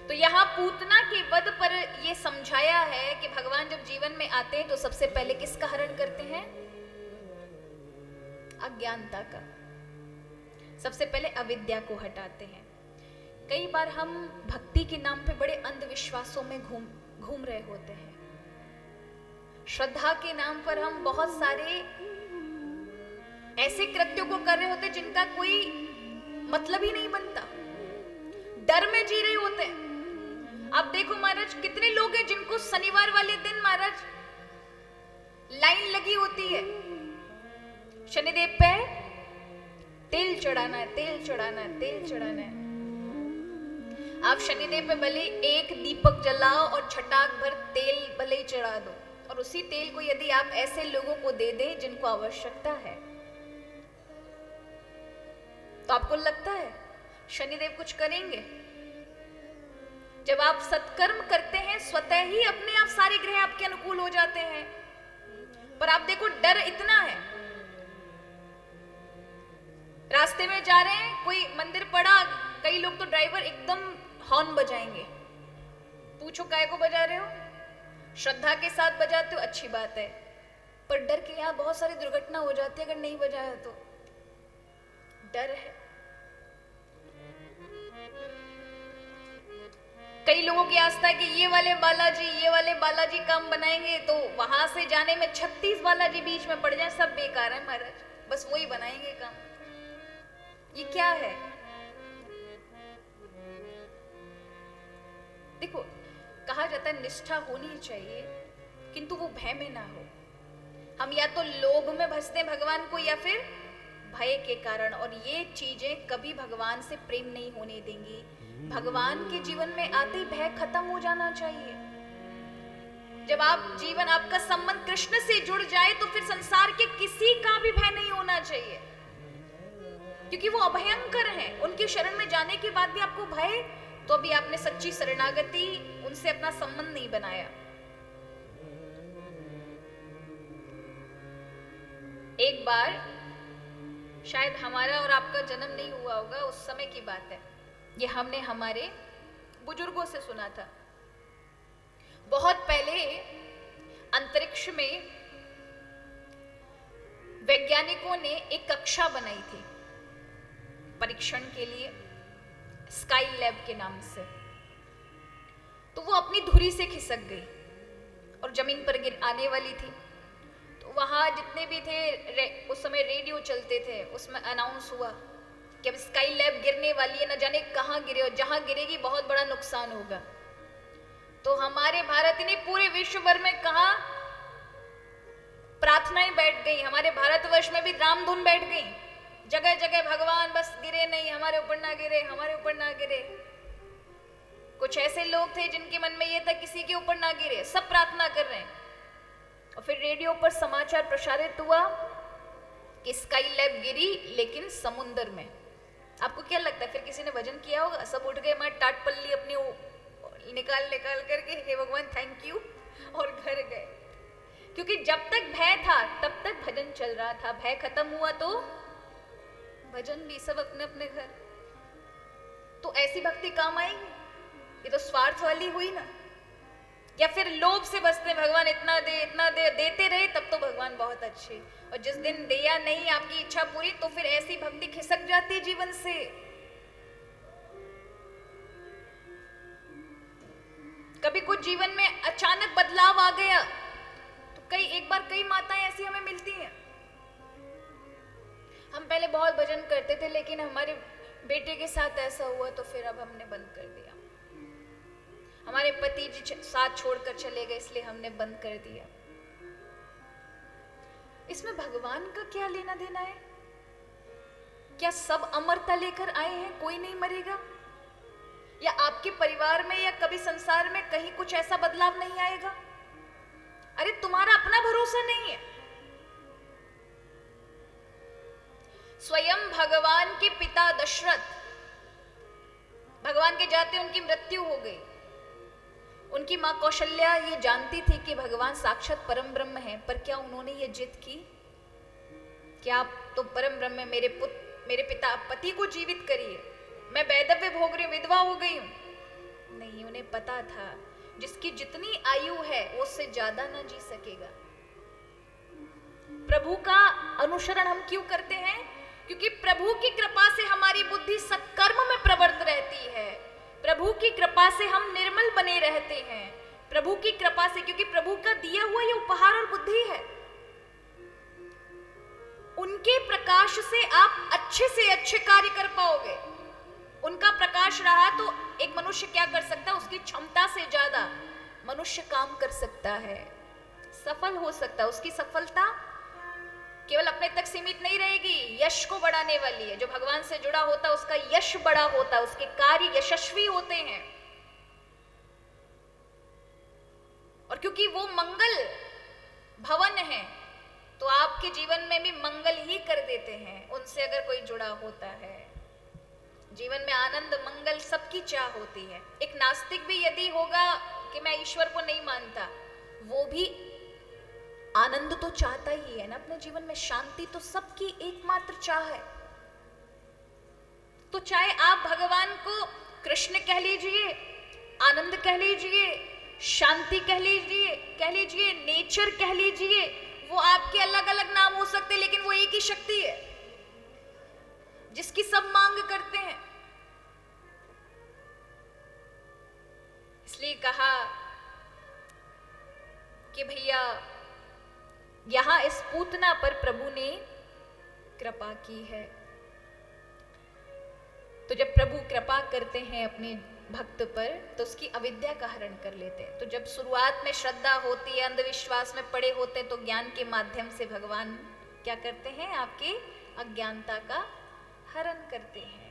तो यहाँ पूतना के वध पर यह समझाया है कि भगवान जब जीवन में आते हैं तो सबसे पहले किसका हरण करते हैं? अज्ञानता का। सबसे पहले अविद्या को हटाते हैं। कई बार हम भक्ति के नाम पे बड़े अंधविश्वासों में घूम रहे होते हैं। श्रद्धा के नाम पर हम बहुत सारे ऐसे कृत्यों को कर रहे होते हैं जिनका कोई मतलब ही नहीं बनता। डर में जी रहे होते हैं। आप देखो महाराज, कितने लोग हैं जिनको शनिवार वाले दिन महाराज लाइन लगी होती है, शनिदेव पे तेल चढ़ाना है, तेल चढ़ाना है, तेल चढ़ाना है। आप शनिदेव पे भले एक दीपक जलाओ और छटाक भर तेल भले ही चढ़ा दो, और उसी तेल को यदि आप ऐसे लोगों को दे दें जिनको आवश्यकता है, तो आपको लगता है शनिदेव कुछ करेंगे? जब आप सत्कर्म करते हैं स्वतः ही अपने आप सारे ग्रह आपके अनुकूल हो जाते हैं। पर आप देखो, डर इतना है। रास्ते में जा रहे हैं, कोई मंदिर पड़ा, कई लोग तो ड्राइवर एकदम हॉर्न बजाएंगे। पूछो काय को बजा रहे हो? श्रद्धा के साथ बजाते हो, अच्छी बात है, पर डर के यहाँ बहुत सारी दुर्घटना हो जाती है अगर नहीं बजाया तो। डर है। कई लोगों की आस्था है कि ये वाले बालाजी काम बनाएंगे तो वहां से जाने में 36 बालाजी बीच में पड़ जाए, सब बेकार है महाराज, बस वही बनाएंगे काम। ये क्या है? देखो, कहा जाता है निष्ठा होनी चाहिए किंतु वो भय में ना हो। हम या तो लोभ में भजते भगवान को या फिर भय के कारण, और ये चीजें कभी भगवान से प्रेम नहीं होने देंगी। भगवान के जीवन में आते ही भय खत्म हो जाना चाहिए। जब आपका संबंध कृष्ण से जुड़ जाए तो फिर संसार के किसी का भी भय नहीं होना चाहिए, क्योंकि वो अभयंकर हैं। उनकी शरण में जाने के बाद भी आपको भय, तो अभी आपने सच्ची शरणागति, उनसे अपना संबंध नहीं बनाया। एक बार शायद हमारा और आपका जन्म नहीं हुआ होगा, उस समय की बात है, ये हमने हमारे बुजुर्गों से सुना था। बहुत पहले अंतरिक्ष में वैज्ञानिकों ने एक कक्षा बनाई थी परीक्षण के लिए, स्काई लैब के नाम से। तो वो अपनी धुरी से खिसक गई और जमीन पर गिर आने वाली थी। तो वहां जितने भी थे, उस समय रेडियो चलते थे, उसमें अनाउंस हुआ कि अब स्काई लैब गिरने वाली है, न जाने कहां गिरे, और जहां गिरेगी बहुत बड़ा नुकसान होगा। तो हमारे भारत ने पूरे विश्व भर में कहा, प्रार्थनाएं बैठ गई। हमारे भारतवर्ष में भी रामधुन बैठ गई, जगह जगह भगवान बस गिरे नहीं, हमारे ऊपर ना गिरे, हमारे ऊपर ना गिरे। कुछ ऐसे लोग थे जिनके मन में यह था किसी के ऊपर ना गिरे, सब प्रार्थना कर रहे हैं। और फिर रेडियो पर समाचार प्रसारित हुआ कि स्काई लैब गिरी, लेकिन समुद्र में। आपको क्या लगता है फिर किसी ने भजन किया होगा? सब उठ गए, मैं टाट पल्ली अपनी निकाल करके, हे भगवान थैंक यू, और घर गए। क्योंकि जब तक भय था तब तक भजन चल रहा था, भय खत्म हुआ तो भजन भी, सब अपने अपने घर। तो ऐसी भक्ति काम आएगी? ये तो स्वार्थ वाली हुई ना। या फिर लोभ से बचते, भगवान इतना दे इतना दे, देते रहे तब तो भगवान बहुत अच्छे, और जिस दिन दिया नहीं आपकी इच्छा पूरी, तो फिर ऐसी भक्ति खिसक जाती है जीवन से। कभी कुछ जीवन में अचानक बदलाव आ गया तो एक बार कई माताएं ऐसी हमें मिलती हैं। हम पहले बहुत भजन करते थे, लेकिन हमारे बेटे के साथ ऐसा हुआ तो फिर अब हमने बंद कर दिया। हमारे पति जी साथ छोड़कर चले गए, इसलिए हमने बंद कर दिया। इसमें भगवान का क्या लेना देना है? क्या सब अमरता लेकर आए हैं, कोई नहीं मरेगा? या आपके परिवार में या कभी संसार में कहीं कुछ ऐसा बदलाव नहीं आएगा? अरे तुम्हारा अपना भरोसा नहीं है। स्वयं भगवान के पिता दशरथ, भगवान के जाते उनकी मृत्यु हो गई। उनकी मां कौशल्या ये जानती थी कि भगवान साक्षात परम ब्रह्म है, पर क्या उन्होंने ये जिद की कि आप तो परम ब्रह्म, मेरे पिता पति को जीवित करिए, मैं वैधव्य भोग रही हूं, विधवा हो गई हूं। नहीं, उन्हें पता था जिसकी जितनी आयु है वो उससे ज्यादा ना जी सकेगा। प्रभु का अनुसरण हम क्यों करते हैं? क्योंकि प्रभु की कृपा से हमारी बुद्धि सत्कर्म में प्रवृत्त रहती है, प्रभु की कृपा से हम निर्मल बने रहते हैं, प्रभु की कृपा से, क्योंकि प्रभु का दिया हुआ ये उपहार और बुद्धि है। उनके प्रकाश से आप अच्छे से अच्छे कार्य कर पाओगे। उनका प्रकाश रहा तो एक मनुष्य क्या कर सकता है? उसकी क्षमता से ज्यादा मनुष्य काम कर सकता है, सफल हो सकता है। उसकी सफलता केवल अपने तक सीमित नहीं रहेगी, यश को बढ़ाने वाली है। जो भगवान से जुड़ा होता है उसका यश बड़ा होता है, उसके कार्य यशस्वी होते हैं। और क्योंकि वो मंगल भवन है तो आपके जीवन में भी मंगल ही कर देते हैं उनसे अगर कोई जुड़ा होता है। जीवन में आनंद मंगल सबकी चाह होती है। एक नास्तिक भी यदि होगा कि मैं ईश्वर को नहीं मानता, वो भी आनंद तो चाहता ही है ना अपने जीवन में, शांति तो सबकी एकमात्र चाह है। तो चाहे आप भगवान को कृष्ण कह लीजिए, आनंद कह लीजिए, शांति कह लीजिए, नेचर कह लीजिए, वो आपके अलग अलग नाम हो सकते हैं, लेकिन वो एक ही शक्ति है जिसकी सब मांग करते हैं। इसलिए कहा कि भैया यहां इस पूतना पर प्रभु ने कृपा की है। तो जब प्रभु कृपा करते हैं अपने भक्त पर तो उसकी अविद्या का हरण कर लेते हैं। तो जब शुरुआत में श्रद्धा होती है, अंधविश्वास में पड़े होते हैं, तो ज्ञान के माध्यम से भगवान क्या करते हैं? आपकी अज्ञानता का हरण करते हैं।